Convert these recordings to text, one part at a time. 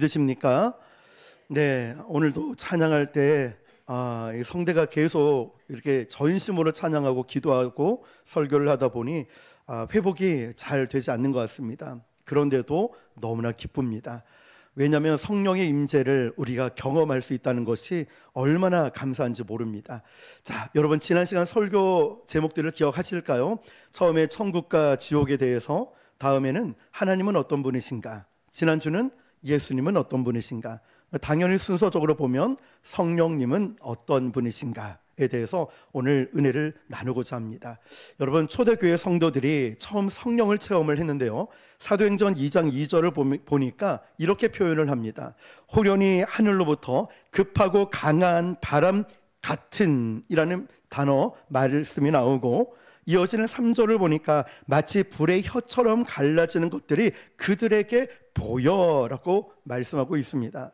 믿으십니까? 네, 오늘도 찬양할 때 이 성대가 계속 이렇게 전심으로 찬양하고 기도하고 설교를 하다 보니 회복이 잘 되지 않는 것 같습니다. 그런데도 너무나 기쁩니다. 왜냐하면 성령의 임재를 우리가 경험할 수 있다는 것이 얼마나 감사한지 모릅니다. 자, 여러분 지난 시간 설교 제목들을 기억하실까요? 처음에 천국과 지옥에 대해서, 다음에는 하나님은 어떤 분이신가, 지난주는 예수님은 어떤 분이신가, 당연히 순서적으로 보면 성령님은 어떤 분이신가에 대해서 오늘 은혜를 나누고자 합니다. 여러분, 초대교회 성도들이 처음 성령을 체험을 했는데요, 사도행전 2장 2절을 보니까 이렇게 표현을 합니다. 호련히 하늘로부터 급하고 강한 바람 같은 이라는 단어 말씀이 나오고, 이어지는 3절을 보니까 마치 불의 혀처럼 갈라지는 것들이 그들에게 보여라고 말씀하고 있습니다.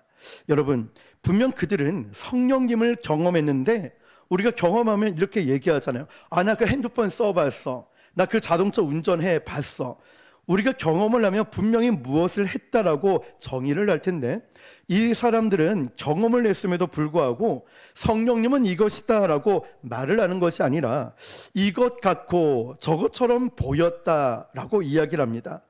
여러분, 분명 그들은 성령님을 경험했는데, 우리가 경험하면 이렇게 얘기하잖아요. 나 그 핸드폰 써봤어, 나 그 자동차 운전해 봤어. 우리가 경험을 하면 분명히 무엇을 했다라고 정의를 할 텐데, 이 사람들은 경험을 했음에도 불구하고 성령님은 이것이다 라고 말을 하는 것이 아니라 이것 같고 저것처럼 보였다라고 이야기를 합니다.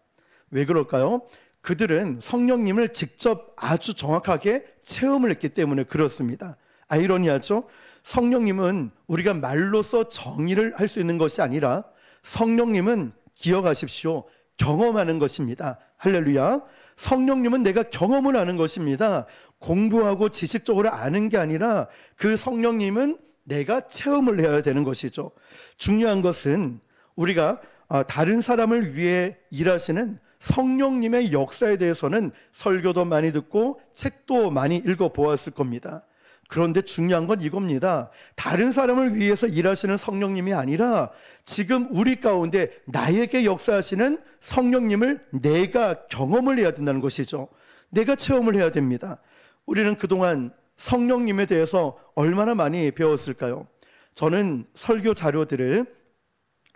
왜 그럴까요? 그들은 성령님을 직접 아주 정확하게 체험을 했기 때문에 그렇습니다. 아이러니하죠? 성령님은 우리가 말로써 정의를 할 수 있는 것이 아니라 성령님은, 기억하십시오, 경험하는 것입니다. 할렐루야. 성령님은 내가 경험을 하는 것입니다. 공부하고 지식적으로 아는 게 아니라 그 성령님은 내가 체험을 해야 되는 것이죠. 중요한 것은 우리가 다른 사람을 위해 일하시는 성령님의 역사에 대해서는 설교도 많이 듣고 책도 많이 읽어보았을 겁니다. 그런데 중요한 건 이겁니다. 다른 사람을 위해서 일하시는 성령님이 아니라 지금 우리 가운데 나에게 역사하시는 성령님을 내가 경험을 해야 된다는 것이죠. 내가 체험을 해야 됩니다. 우리는 그동안 성령님에 대해서 얼마나 많이 배웠을까요? 저는 설교 자료들을,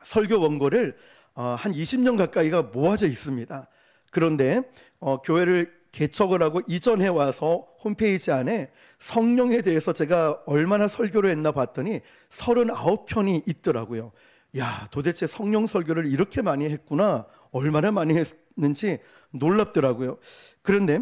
설교 원고를 한 20년 가까이가 모아져 있습니다. 그런데 교회를 개척을 하고 이전해 와서 홈페이지 안에 성령에 대해서 제가 얼마나 설교를 했나 봤더니 39편이 있더라고요. 야, 도대체 성령 설교를 이렇게 많이 했구나, 얼마나 많이 했는지 놀랍더라고요. 그런데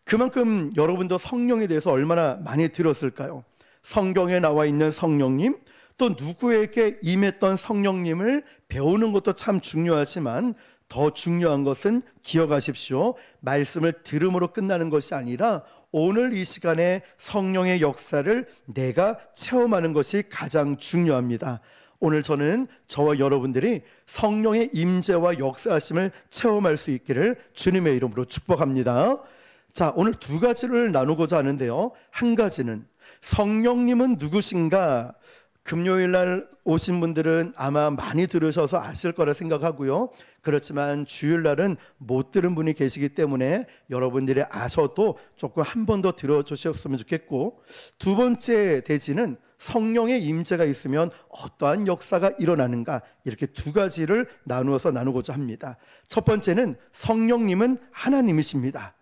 그만큼 여러분도 성령에 대해서 얼마나 많이 들었을까요? 성경에 나와 있는 성령님, 또 누구에게 임했던 성령님을 배우는 것도 참 중요하지만 더 중요한 것은 기억하십시오. 말씀을 들음으로 끝나는 것이 아니라 오늘 이 시간에 성령의 역사를 내가 체험하는 것이 가장 중요합니다. 오늘 저는 저와 여러분들이 성령의 임재와 역사하심을 체험할 수 있기를 주님의 이름으로 축복합니다. 자, 오늘 두 가지를 나누고자 하는데요, 한 가지는 성령님은 누구신가? 금요일 날 오신 분들은 아마 많이 들으셔서 아실 거라 생각하고요. 그렇지만 주일 날은 못 들은 분이 계시기 때문에 여러분들이 아셔도 조금 한 번 더 들어주셨으면 좋겠고, 두 번째 대지는 성령의 임재가 있으면 어떠한 역사가 일어나는가, 이렇게 두 가지를 나누어서 나누고자 합니다. 첫 번째는 성령님은 하나님이십니다.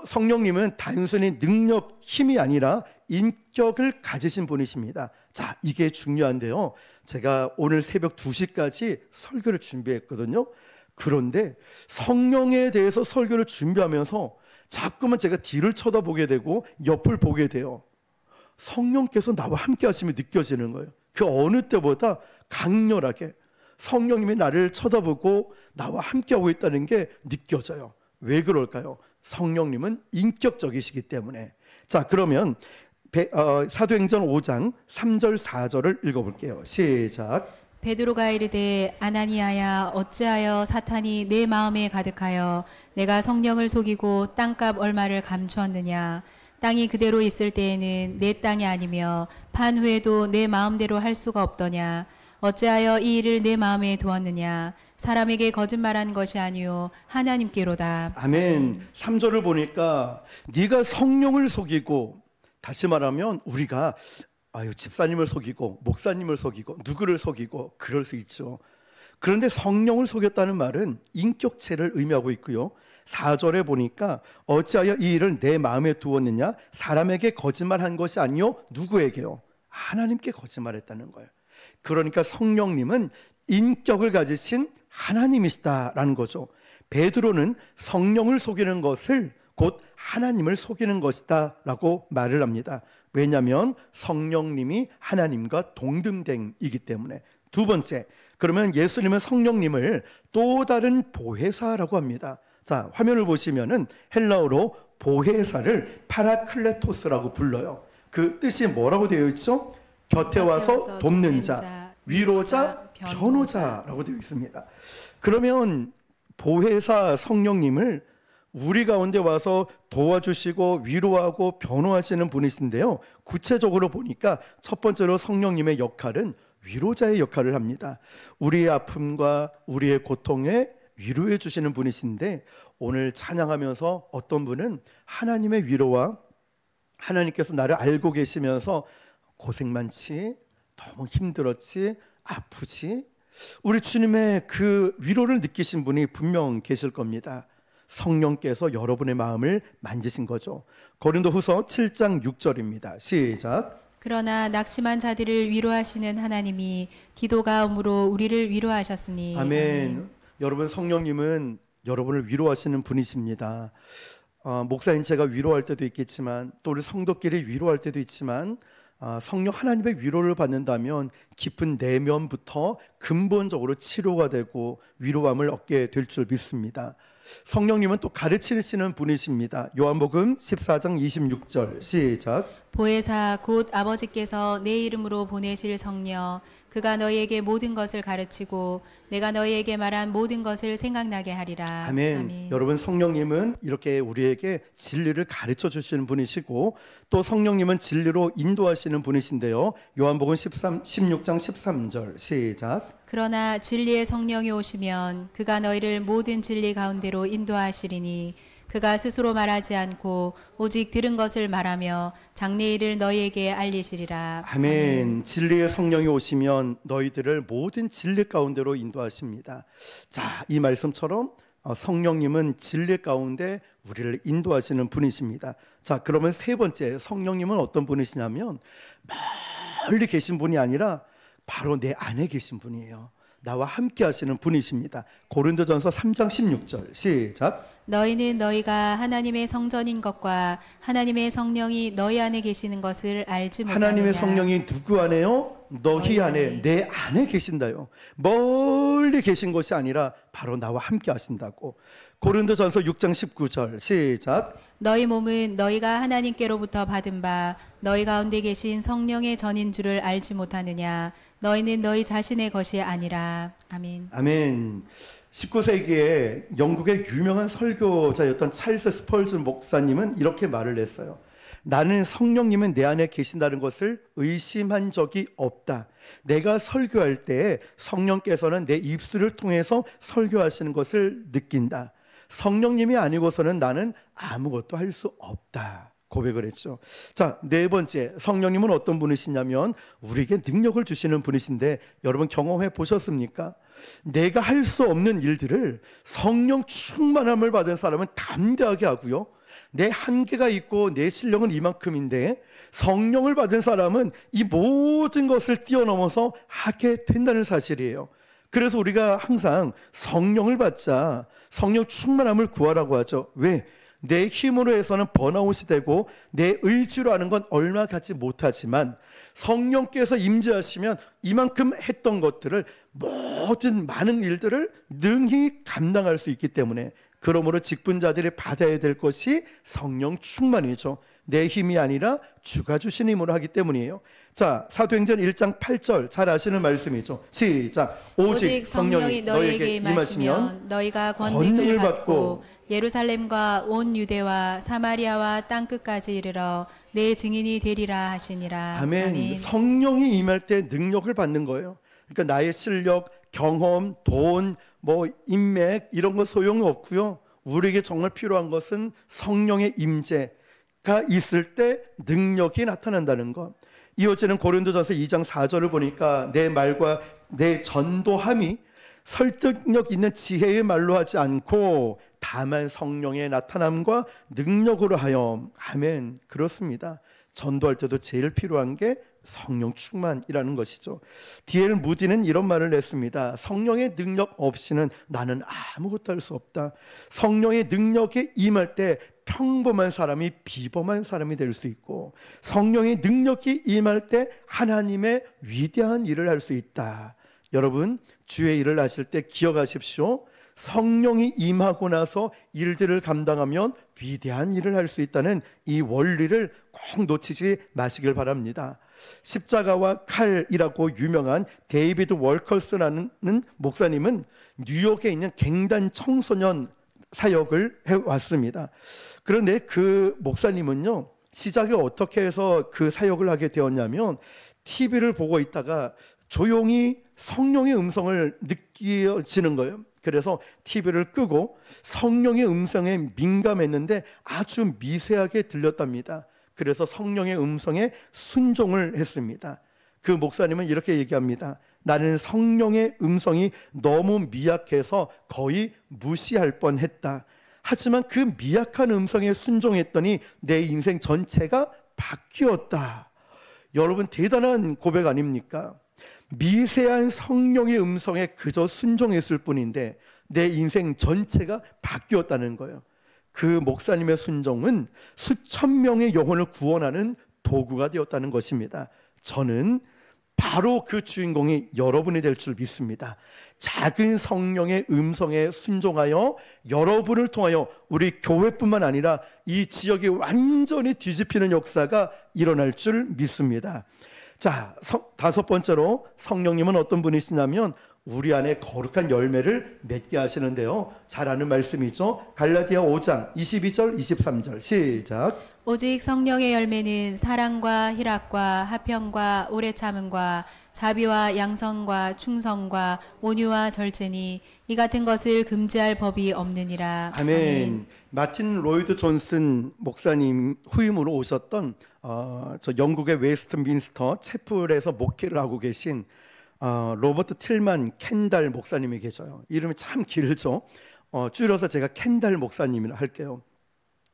성령님은 단순히 능력, 힘이 아니라 인격을 가지신 분이십니다. 자, 이게 중요한데요, 제가 오늘 새벽 2시까지 설교를 준비했거든요. 그런데 성령에 대해서 설교를 준비하면서 자꾸만 제가 뒤를 쳐다보게 되고 옆을 보게 돼요. 성령께서 나와 함께 하심이 느껴지는 거예요. 그 어느 때보다 강렬하게 성령님이 나를 쳐다보고 나와 함께 하고 있다는 게 느껴져요. 왜 그럴까요? 성령님은 인격적이시기 때문에. 자, 그러면 사도행전 5장 3절 4절을 읽어볼게요. 시작. 베드로가 이르되 아나니아야, 어찌하여 사탄이 내 마음에 가득하여 내가 성령을 속이고 땅값 얼마를 감추었느냐? 땅이 그대로 있을 때에는 내 땅이 아니며 판회도 내 마음대로 할 수가 없더냐? 어찌하여 이 일을 내 마음에 두었느냐? 사람에게 거짓말한 것이 아니요 하나님께로다. 아멘. 3절을 보니까 네가 성령을 속이고, 다시 말하면 우리가 집사님을 속이고 목사님을 속이고 누구를 속이고 그럴 수 있죠. 그런데 성령을 속였다는 말은 인격체를 의미하고 있고요, 4절에 보니까 어찌하여 이 일을 내 마음에 두었느냐? 사람에게 거짓말한 것이 아니요 누구에게요? 하나님께 거짓말했다는 거예요. 그러니까 성령님은 인격을 가지신 하나님이시다라는 거죠. 베드로는 성령을 속이는 것을 곧 하나님을 속이는 것이다 라고 말을 합니다. 왜냐하면 성령님이 하나님과 동등됨이기 때문에. 두 번째, 그러면 예수님은 성령님을 또 다른 보혜사라고 합니다. 자, 화면을 보시면은 헬라어로 보혜사를 파라클레토스라고 불러요. 그 뜻이 뭐라고 되어 있죠? 곁에 와서 돕는 자, 위로자, 변호자라고 되어 있습니다. 그러면 보혜사 성령님을 우리 가운데 와서 도와주시고 위로하고 변호하시는 분이신데요. 구체적으로 보니까 첫 번째로 성령님의 역할은 위로자의 역할을 합니다. 우리의 아픔과 우리의 고통에 위로해 주시는 분이신데, 오늘 찬양하면서 어떤 분은 하나님의 위로와 하나님께서 나를 알고 계시면서 고생 많지, 너무 힘들었지, 아프지, 우리 주님의 그 위로를 느끼신 분이 분명 계실 겁니다. 성령께서 여러분의 마음을 만지신 거죠. 고린도후서 7장 6절입니다. 시작. 그러나 낙심한 자들을 위로하시는 하나님이 기도가 om으로 우리를 위로하셨으니. 아멘. 여러분, 성령님은 여러분을 위로하시는 분이십니다. 목사인 제가 위로할 때도 있겠지만, 또 우리 성도끼리 위로할 때도 있지만, 성령 하나님의 위로를 받는다면 깊은 내면부터 근본적으로 치료가 되고 위로함을 얻게 될 줄 믿습니다. 성령님은 또 가르치시는 분이십니다. 요한복음 14장 26절 시작. 보혜사 곧 아버지께서 내 이름으로 보내실 성령, 그가 너희에게 모든 것을 가르치고 내가 너희에게 말한 모든 것을 생각나게 하리라. 아멘. 아멘. 여러분, 성령님은 이렇게 우리에게 진리를 가르쳐 주시는 분이시고, 또 성령님은 진리로 인도하시는 분이신데요. 요한복음 16장 13절 시작. 그러나 진리의 성령이 오시면 그가 너희를 모든 진리 가운데로 인도하시리니 그가 스스로 말하지 않고 오직 들은 것을 말하며 장래일을 너희에게 알리시리라. 아멘. 진리의 성령이 오시면 너희들을 모든 진리 가운데로 인도하십니다. 자, 이 말씀처럼 성령님은 진리 가운데 우리를 인도하시는 분이십니다. 자, 그러면 세 번째, 성령님은 어떤 분이시냐면 멀리 계신 분이 아니라 바로 내 안에 계신 분이에요. 나와 함께 하시는 분이십니다. 고린도전서 3장 16절 시작. 너희는 너희가 하나님의 성전인 것과 하나님의 성령이 너희 안에 계시는 것을 알지 못하느냐. 하나님의 성령이 누구 안에요? 너희 안에, 내 안에 계신다요. 멀리 계신 것이 아니라 바로 나와 함께 하신다고. 고린도전서 6장 19절 시작. 너희 몸은 너희가 하나님께로부터 받은 바 너희 가운데 계신 성령의 전인 줄을 알지 못하느냐. 너희는 너희 자신의 것이 아니라. 아멘. 아멘. 19세기에 영국의 유명한 설교자였던 찰스 스펄전 목사님은 이렇게 말을 했어요. 나는 성령님은 내 안에 계신다는 것을 의심한 적이 없다. 내가 설교할 때 성령께서는 내 입술을 통해서 설교하시는 것을 느낀다. 성령님이 아니고서는 나는 아무것도 할 수 없다. 고백을 했죠. 자, 네 번째, 성령님은 어떤 분이시냐면 우리에게 능력을 주시는 분이신데, 여러분 경험해 보셨습니까? 내가 할 수 없는 일들을 성령 충만함을 받은 사람은 담대하게 하고요, 내 한계가 있고 내 실력은 이만큼인데 성령을 받은 사람은 이 모든 것을 뛰어넘어서 하게 된다는 사실이에요. 그래서 우리가 항상 성령을 받자, 성령 충만함을 구하라고 하죠. 왜? 내 힘으로 해서는 번아웃이 되고 내 의지로 하는 건 얼마 갖지 못하지만 성령께서 임재하시면 이만큼 했던 것들을, 모든 많은 일들을 능히 감당할 수 있기 때문에, 그러므로 직분자들이 받아야 될 것이 성령 충만이죠. 내 힘이 아니라 주가 주신 힘으로 하기 때문이에요. 자, 사도행전 1장 8절 잘 아시는 말씀이죠. 시작. 오직 성령이 너희에게 임하시면 너희가 권능을 받고 예루살렘과 온 유대와 사마리아와 땅끝까지 이르러 내 증인이 되리라 하시니라. 아멘. 아멘. 성령이 임할 때 능력을 받는 거예요. 그러니까 나의 실력, 경험, 돈, 인맥 이런 거 소용이 없고요. 우리에게 정말 필요한 것은 성령의 임재가 있을 때 능력이 나타난다는 것. 이어지는 고린도전서 2장 4절을 보니까 내 말과 내 전도함이 설득력 있는 지혜의 말로 하지 않고 다만 성령의 나타남과 능력으로 하여. 아멘. 그렇습니다. 전도할 때도 제일 필요한 게 성령 충만이라는 것이죠. D.L. 무디는 이런 말을 냈습니다. 성령의 능력 없이는 나는 아무것도 할 수 없다. 성령의 능력에 임할 때 평범한 사람이 비범한 사람이 될 수 있고, 성령의 능력이 임할 때 하나님의 위대한 일을 할 수 있다. 여러분, 주의 일을 하실 때 기억하십시오. 성령이 임하고 나서 일들을 감당하면 위대한 일을 할 수 있다는 이 원리를 꼭 놓치지 마시길 바랍니다. 십자가와 칼이라고 유명한 데이비드 월커스라는 목사님은 뉴욕에 있는 갱단 청소년 사역을 해왔습니다. 그런데 그 목사님은요, 시작에 어떻게 해서 그 사역을 하게 되었냐면, TV를 보고 있다가 조용히 성령의 음성을 느껴지는 거예요. 그래서 TV를 끄고 성령의 음성에 민감했는데 아주 미세하게 들렸답니다. 그래서 성령의 음성에 순종을 했습니다. 그 목사님은 이렇게 얘기합니다. 나는 성령의 음성이 너무 미약해서 거의 무시할 뻔했다. 하지만 그 미약한 음성에 순종했더니 내 인생 전체가 바뀌었다. 여러분, 대단한 고백 아닙니까? 미세한 성령의 음성에 그저 순종했을 뿐인데 내 인생 전체가 바뀌었다는 거예요. 그 목사님의 순종은 수천 명의 영혼을 구원하는 도구가 되었다는 것입니다. 저는 바로 그 주인공이 여러분이 될 줄 믿습니다. 작은 성령의 음성에 순종하여 여러분을 통하여 우리 교회뿐만 아니라 이 지역이 완전히 뒤집히는 역사가 일어날 줄 믿습니다. 자, 다섯 번째로 성령님은 어떤 분이시냐면 우리 안에 거룩한 열매를 맺게 하시는데요. 잘 아는 말씀이죠. 갈라디아 5장 22절 23절 시작. 오직 성령의 열매는 사랑과 희락과 화평과 오래 참음과 자비와 양선과 충성과 온유와 절제니 이 같은 것을 금지할 법이 없느니라. 아멘. 마틴 로이드 존슨 목사님 후임으로 오셨던 저 영국의 웨스트민스터 채플에서 목회를 하고 계신 로버트 틸만 켄달 목사님이 계셔요. 이름이 참 길죠. 줄여서 제가 켄달 목사님이라 할게요.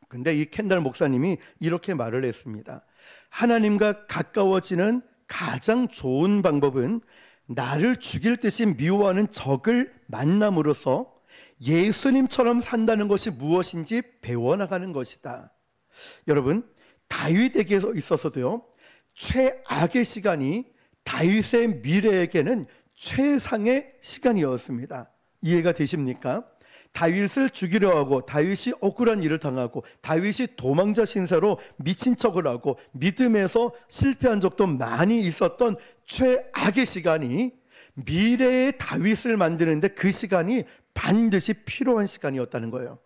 근데 이 켄달 목사님이 이렇게 말을 했습니다. 하나님과 가까워지는 가장 좋은 방법은 나를 죽일 듯이 미워하는 적을 만남으로써 예수님처럼 산다는 것이 무엇인지 배워나가는 것이다. 여러분, 다윗에게 있어서도요, 최악의 시간이 다윗의 미래에게는 최상의 시간이었습니다. 이해가 되십니까? 다윗을 죽이려 하고 다윗이 억울한 일을 당하고 다윗이 도망자 신세로 미친 척을 하고 믿음에서 실패한 적도 많이 있었던 최악의 시간이 미래의 다윗을 만드는데 그 시간이 반드시 필요한 시간이었다는 거예요.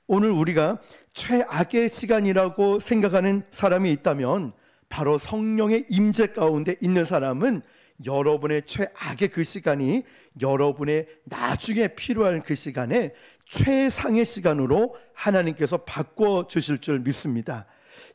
오늘 우리가 최악의 시간이라고 생각하는 사람이 있다면 바로 성령의 임재 가운데 있는 사람은 여러분의 최악의 그 시간이 여러분의 나중에 필요한 그 시간에 최상의 시간으로 하나님께서 바꿔주실 줄 믿습니다.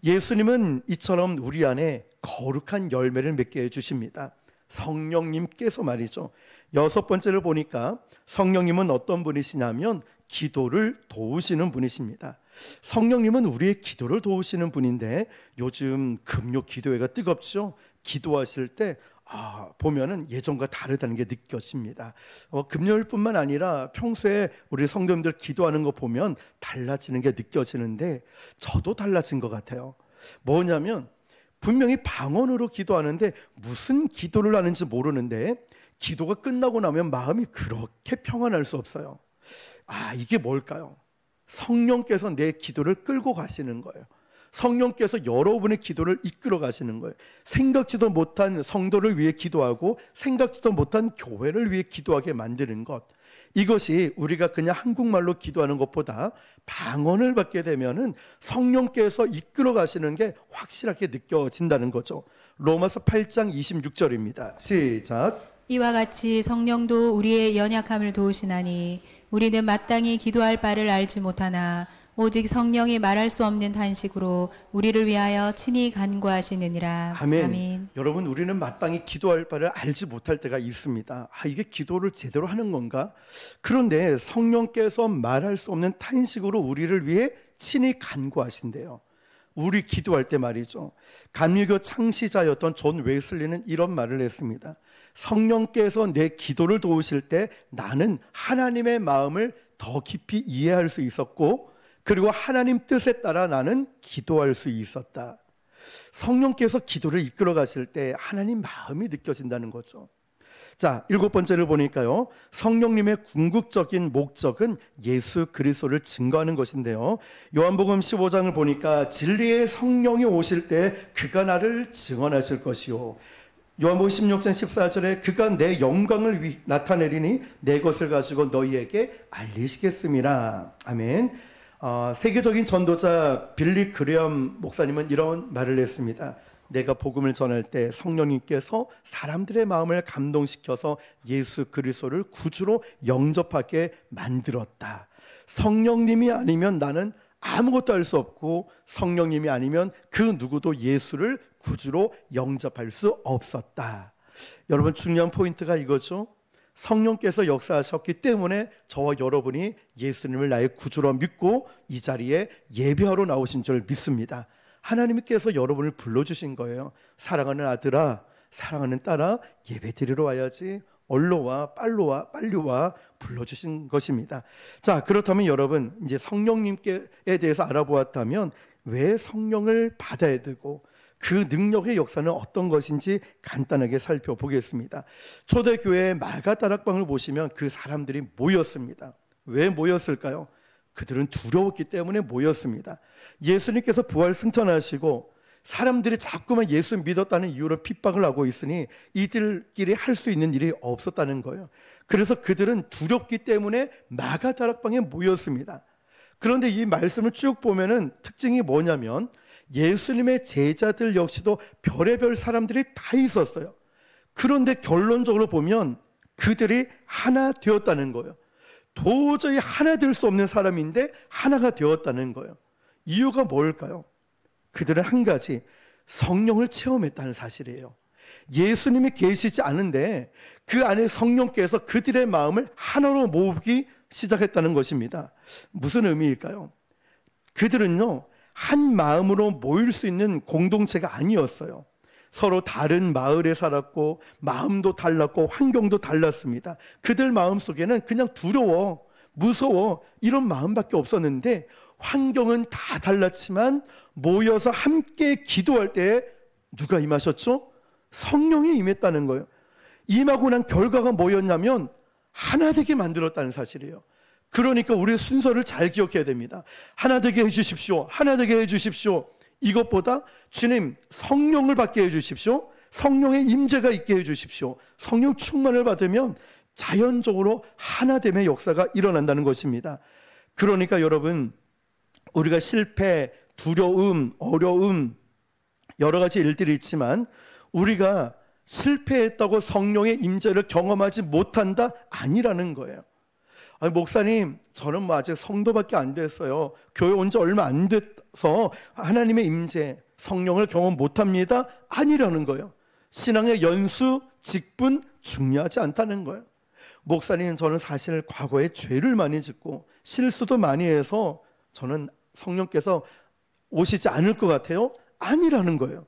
예수님은 이처럼 우리 안에 거룩한 열매를 맺게 해주십니다. 성령님께서 말이죠. 여섯 번째를 보니까 성령님은 어떤 분이시냐면 기도를 도우시는 분이십니다. 성령님은 우리의 기도를 도우시는 분인데 요즘 금요 기도회가 뜨겁죠. 기도하실 때 보면은 예전과 다르다는 게 느껴집니다. 금요일뿐만 아니라 평소에 우리 성도님들 기도하는 거 보면 달라지는 게 느껴지는데 저도 달라진 것 같아요. 뭐냐면 분명히 방언으로 기도하는데 무슨 기도를 하는지 모르는데 기도가 끝나고 나면 마음이 그렇게 평안할 수 없어요. 이게 뭘까요? 성령께서 내 기도를 끌고 가시는 거예요. 성령께서 여러분의 기도를 이끌어 가시는 거예요. 생각지도 못한 성도를 위해 기도하고 생각지도 못한 교회를 위해 기도하게 만드는 것, 이것이 우리가 그냥 한국말로 기도하는 것보다 방언을 받게 되면은 성령께서 이끌어 가시는 게 확실하게 느껴진다는 거죠. 로마서 8장 26절입니다. 시작. 이와 같이 성령도 우리의 연약함을 도우시나니 우리는 마땅히 기도할 바를 알지 못하나 오직 성령이 말할 수 없는 탄식으로 우리를 위하여 친히 간구하시느니라. 아멘. 여러분, 우리는 마땅히 기도할 바를 알지 못할 때가 있습니다. 이게 기도를 제대로 하는 건가? 그런데 성령께서 말할 수 없는 탄식으로 우리를 위해 친히 간구하신대요. 우리 기도할 때 말이죠. 감리교 창시자였던 존 웨슬리는 이런 말을 했습니다. 성령께서 내 기도를 도우실 때 나는 하나님의 마음을 더 깊이 이해할 수 있었고, 그리고 하나님 뜻에 따라 나는 기도할 수 있었다. 성령께서 기도를 이끌어 가실 때 하나님 마음이 느껴진다는 거죠. 자, 7번째를 보니까요, 성령님의 궁극적인 목적은 예수 그리스도를 증거하는 것인데요, 요한복음 15장을 보니까 진리의 성령이 오실 때 그가 나를 증언하실 것이요, 요한복음 16장 14절에 그가 내 영광을 나타내리니 내 것을 가지고 너희에게 알리시겠습니다. 아멘. 세계적인 전도자 빌리 그레엄 목사님은 이런 말을 했습니다. 내가 복음을 전할 때 성령님께서 사람들의 마음을 감동시켜서 예수 그리스도를 구주로 영접하게 만들었다. 성령님이 아니면 나는 아무것도 할 수 없고, 성령님이 아니면 그 누구도 예수를 구주로 영접할 수 없었다. 여러분, 중요한 포인트가 이거죠. 성령께서 역사하셨기 때문에 저와 여러분이 예수님을 나의 구주로 믿고 이 자리에 예배하러 나오신 줄 믿습니다. 하나님께서 여러분을 불러주신 거예요. 사랑하는 아들아, 사랑하는 딸아, 예배 드리러 와야지, 얼로와 빨리 와 불러주신 것입니다. 자, 그렇다면 여러분, 이제 성령님께 대해서 알아보았다면 왜 성령을 받아야 되고 그 능력의 역사는 어떤 것인지 간단하게 살펴보겠습니다. 초대교회 마가다락방을 보시면 그 사람들이 모였습니다. 왜 모였을까요? 그들은 두려웠기 때문에 모였습니다. 예수님께서 부활 승천하시고 사람들이 자꾸만 예수 믿었다는 이유로 핍박을 하고 있으니 이들끼리 할 수 있는 일이 없었다는 거예요. 그래서 그들은 두렵기 때문에 마가다락방에 모였습니다. 그런데 이 말씀을 쭉 보면은 특징이 뭐냐면 예수님의 제자들 역시도 별의별 사람들이 다 있었어요. 그런데 결론적으로 보면 그들이 하나 되었다는 거예요. 도저히 하나 될 수 없는 사람인데 하나가 되었다는 거예요. 이유가 뭘까요? 그들은 한 가지, 성령을 체험했다는 사실이에요. 예수님이 계시지 않은데 그 안에 성령께서 그들의 마음을 하나로 모으기 시작했다는 것입니다. 무슨 의미일까요? 그들은요, 한 마음으로 모일 수 있는 공동체가 아니었어요. 서로 다른 마을에 살았고 마음도 달랐고 환경도 달랐습니다. 그들 마음속에는 그냥 두려워, 무서워 이런 마음밖에 없었는데 환경은 다 달랐지만 모여서 함께 기도할 때 누가 임하셨죠? 성령이 임했다는 거예요. 임하고 난 결과가 뭐였냐면 하나 되게 만들었다는 사실이에요. 그러니까 우리의 순서를 잘 기억해야 됩니다. 하나 되게 해주십시오. 하나 되게 해주십시오. 이것보다 주님 성령을 받게 해주십시오. 성령의 임재가 있게 해주십시오. 성령 충만을 받으면 자연적으로 하나됨의 역사가 일어난다는 것입니다. 그러니까 여러분, 우리가 실패, 두려움, 어려움 여러 가지 일들이 있지만 우리가 실패했다고 성령의 임재를 경험하지 못한다? 아니라는 거예요. 목사님, 저는 아직 성도밖에 안 됐어요. 교회 온 지 얼마 안 돼서 하나님의 임재, 성령을 경험 못합니다? 아니라는 거예요. 신앙의 연수, 직분 중요하지 않다는 거예요. 목사님, 저는 사실 과거에 죄를 많이 짓고 실수도 많이 해서 저는 성령께서 오시지 않을 것 같아요? 아니라는 거예요.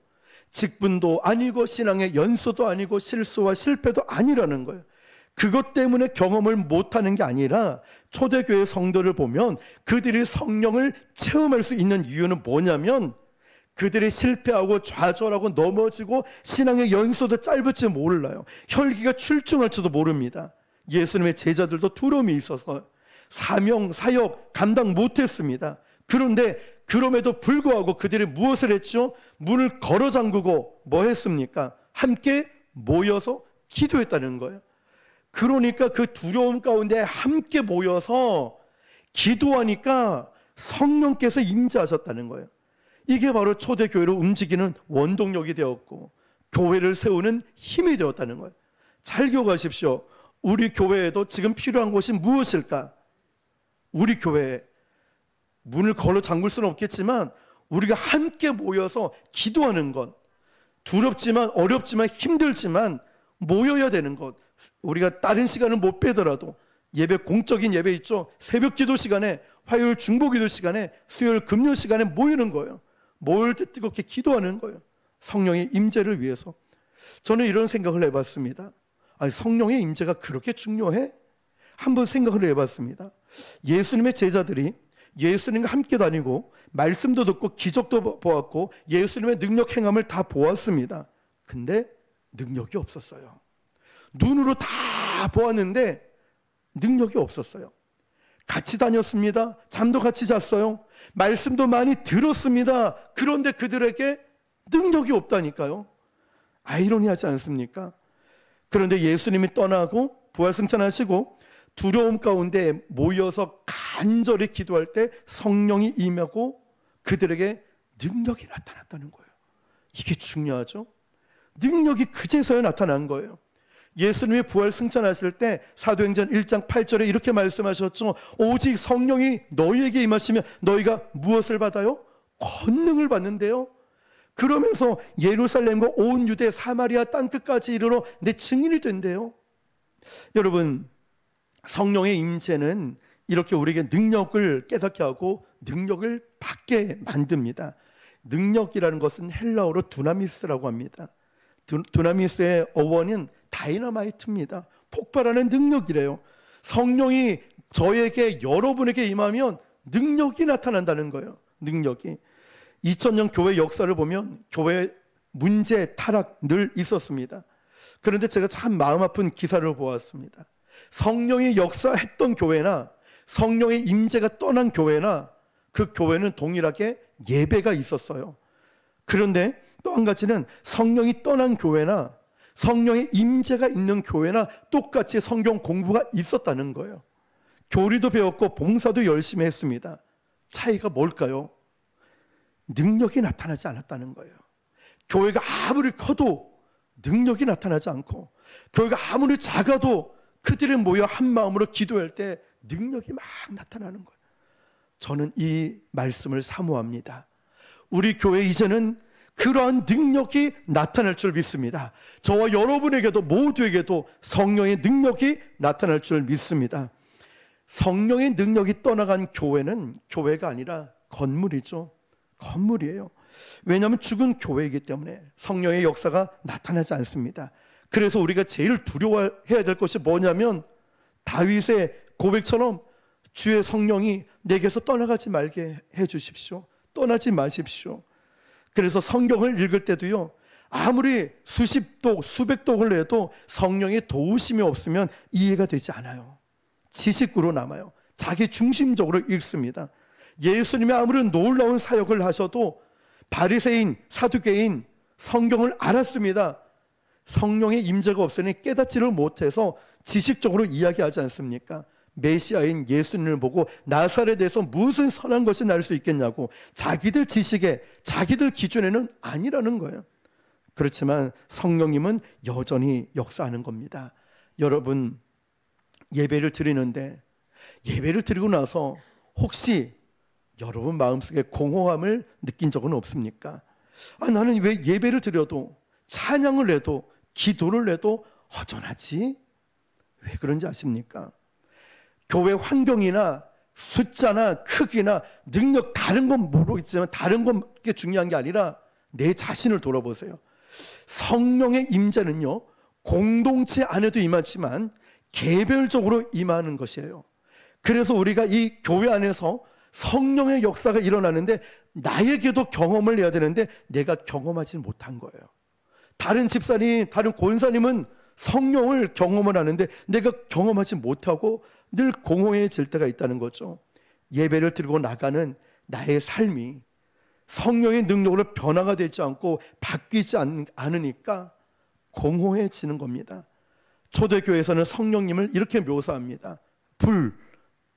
직분도 아니고 신앙의 연수도 아니고 실수와 실패도 아니라는 거예요. 그것 때문에 경험을 못하는 게 아니라 초대교회 성도를 보면 그들이 성령을 체험할 수 있는 이유는 뭐냐면 그들이 실패하고 좌절하고 넘어지고 신앙의 연수도 짧을지 몰라요. 혈기가 출중할지도 모릅니다. 예수님의 제자들도 두려움이 있어서 사명, 사역 감당 못했습니다. 그런데 그럼에도 불구하고 그들이 무엇을 했죠? 문을 걸어 잠그고 뭐 했습니까? 함께 모여서 기도했다는 거예요. 그러니까 그 두려움 가운데 함께 모여서 기도하니까 성령께서 임재하셨다는 거예요. 이게 바로 초대교회를 움직이는 원동력이 되었고 교회를 세우는 힘이 되었다는 거예요. 잘 기억하십시오. 우리 교회에도 지금 필요한 것이 무엇일까? 우리 교회에 문을 걸어 잠글 수는 없겠지만 우리가 함께 모여서 기도하는 것, 두렵지만 어렵지만 힘들지만 모여야 되는 것, 우리가 다른 시간을 못 빼더라도 예배, 공적인 예배 있죠. 새벽 기도 시간에, 화요일 중보 기도 시간에, 수요일 금요 시간에 모이는 거예요. 모일 때 뜨겁게 기도하는 거예요. 성령의 임재를 위해서. 저는 이런 생각을 해봤습니다. 아니, 성령의 임재가 그렇게 중요해? 한번 생각을 해봤습니다. 예수님의 제자들이 예수님과 함께 다니고 말씀도 듣고 기적도 보았고 예수님의 능력 행함을 다 보았습니다. 근데 능력이 없었어요. 눈으로 다 보았는데 능력이 없었어요. 같이 다녔습니다. 잠도 같이 잤어요. 말씀도 많이 들었습니다. 그런데 그들에게 능력이 없다니까요. 아이러니하지 않습니까? 그런데 예수님이 떠나고 부활승천하시고 두려움 가운데 모여서 간절히 기도할 때 성령이 임하고 그들에게 능력이 나타났다는 거예요. 이게 중요하죠. 능력이 그제서야 나타난 거예요. 예수님이 부활승천하실 때 사도행전 1장 8절에 이렇게 말씀하셨죠. 오직 성령이 너희에게 임하시면 너희가 무엇을 받아요? 권능을 받는데요. 그러면서 예루살렘과 온 유대 사마리아 땅끝까지 이르러 내 증인이 된대요. 여러분, 성령의 임재는 이렇게 우리에게 능력을 깨닫게 하고 능력을 받게 만듭니다. 능력이라는 것은 헬라어로 두나미스라고 합니다. 두나미스의 어원은 다이너마이트입니다. 폭발하는 능력이래요. 성령이 저에게, 여러분에게 임하면 능력이 나타난다는 거예요. 능력이. 2000년 교회 역사를 보면 교회 문제, 타락 늘 있었습니다. 그런데 제가 참 마음 아픈 기사를 보았습니다. 성령이 역사했던 교회나 성령의 임재가 떠난 교회나 그 교회는 동일하게 예배가 있었어요. 그런데 또 한 가지는 성령이 떠난 교회나 성령의 임재가 있는 교회나 똑같이 성경 공부가 있었다는 거예요. 교리도 배웠고 봉사도 열심히 했습니다. 차이가 뭘까요? 능력이 나타나지 않았다는 거예요. 교회가 아무리 커도 능력이 나타나지 않고 교회가 아무리 작아도 그들이 모여 한 마음으로 기도할 때 능력이 막 나타나는 거예요. 저는 이 말씀을 사모합니다. 우리 교회 이제는 그러한 능력이 나타날 줄 믿습니다. 저와 여러분에게도 모두에게도 성령의 능력이 나타날 줄 믿습니다. 성령의 능력이 떠나간 교회는 교회가 아니라 건물이죠. 건물이에요. 왜냐하면 죽은 교회이기 때문에 성령의 역사가 나타나지 않습니다. 그래서 우리가 제일 두려워해야 될 것이 뭐냐면 다윗의 고백처럼 주의 성령이 내게서 떠나가지 말게 해주십시오. 떠나지 마십시오. 그래서 성경을 읽을 때도요, 아무리 수십 독, 수백 독을 내도 성령의 도우심이 없으면 이해가 되지 않아요. 지식으로 남아요. 자기 중심적으로 읽습니다. 예수님이 아무리 놀라운 사역을 하셔도 바리새인, 사두개인 성경을 알았습니다. 성령의 임재가 없으니 깨닫지를 못해서 지식적으로 이야기하지 않습니까? 메시아인 예수님을 보고 나사렛에서 무슨 선한 것이 날 수 있겠냐고 자기들 지식에, 자기들 기준에는 아니라는 거예요. 그렇지만 성령님은 여전히 역사하는 겁니다. 여러분, 예배를 드리는데 예배를 드리고 나서 혹시 여러분 마음속에 공허함을 느낀 적은 없습니까? 나는 왜 예배를 드려도, 찬양을 해도, 기도를 해도 허전하지? 왜 그런지 아십니까? 교회 환경이나 숫자나 크기나 능력 다른 건 모르겠지만 다른 게 중요한 게 아니라 내 자신을 돌아보세요. 성령의 임재는요, 공동체 안에도 임하지만 개별적으로 임하는 것이에요. 그래서 우리가 이 교회 안에서 성령의 역사가 일어나는데 나에게도 경험을 해야 되는데 내가 경험하지 못한 거예요. 다른 집사님, 다른 권사님은 성령을 경험을 하는데 내가 경험하지 못하고 늘 공허해질 때가 있다는 거죠. 예배를 드리고 나가는 나의 삶이 성령의 능력으로 변화가 되지 않고 바뀌지 않으니까 공허해지는 겁니다. 초대교회에서는 성령님을 이렇게 묘사합니다.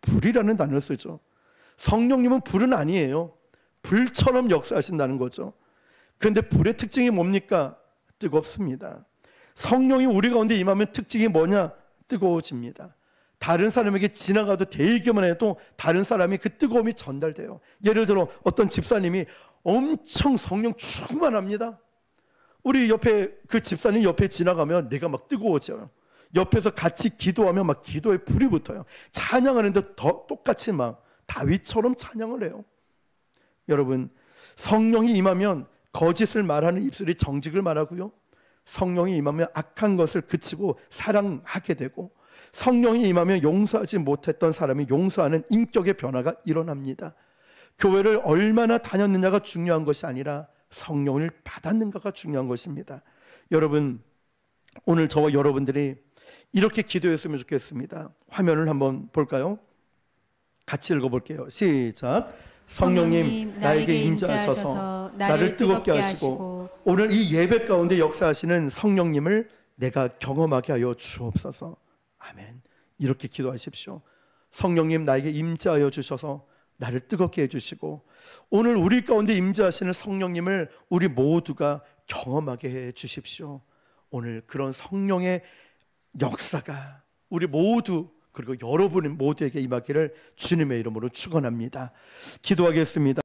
불이라는 단어를 쓰죠. 성령님은 불은 아니에요. 불처럼 역사하신다는 거죠. 그런데 불의 특징이 뭡니까? 뜨겁습니다. 성령이 우리 가운데 임하면 특징이 뭐냐? 뜨거워집니다. 다른 사람에게 지나가도 대기만 해도 다른 사람이 그 뜨거움이 전달돼요. 예를 들어 어떤 집사님이 엄청 성령 충만합니다. 우리 옆에 그 집사님 옆에 지나가면 내가 막 뜨거워져요. 옆에서 같이 기도하면 막 기도에 불이 붙어요. 찬양하는데 더 똑같이 막 다윗처럼 찬양을 해요. 여러분, 성령이 임하면 거짓을 말하는 입술이 정직을 말하고요, 성령이 임하면 악한 것을 그치고 사랑하게 되고, 성령이 임하면 용서하지 못했던 사람이 용서하는 인격의 변화가 일어납니다. 교회를 얼마나 다녔느냐가 중요한 것이 아니라 성령을 받았는가가 중요한 것입니다. 여러분, 오늘 저와 여러분들이 이렇게 기도했으면 좋겠습니다. 화면을 한번 볼까요? 같이 읽어볼게요. 시작. 성령님 나에게 임재하셔서 나를 뜨겁게 하시고 오늘 이 예배 가운데 역사하시는 성령님을 내가 경험하게 하여 주옵소서. 아멘. 이렇게 기도하십시오. 성령님 나에게 임재하여 주셔서 나를 뜨겁게 해주시고 오늘 우리 가운데 임재하시는 성령님을 우리 모두가 경험하게 해 주십시오. 오늘 그런 성령의 역사가 우리 모두 그리고 여러분 모두에게 임하기를 주님의 이름으로 축원합니다. 기도하겠습니다.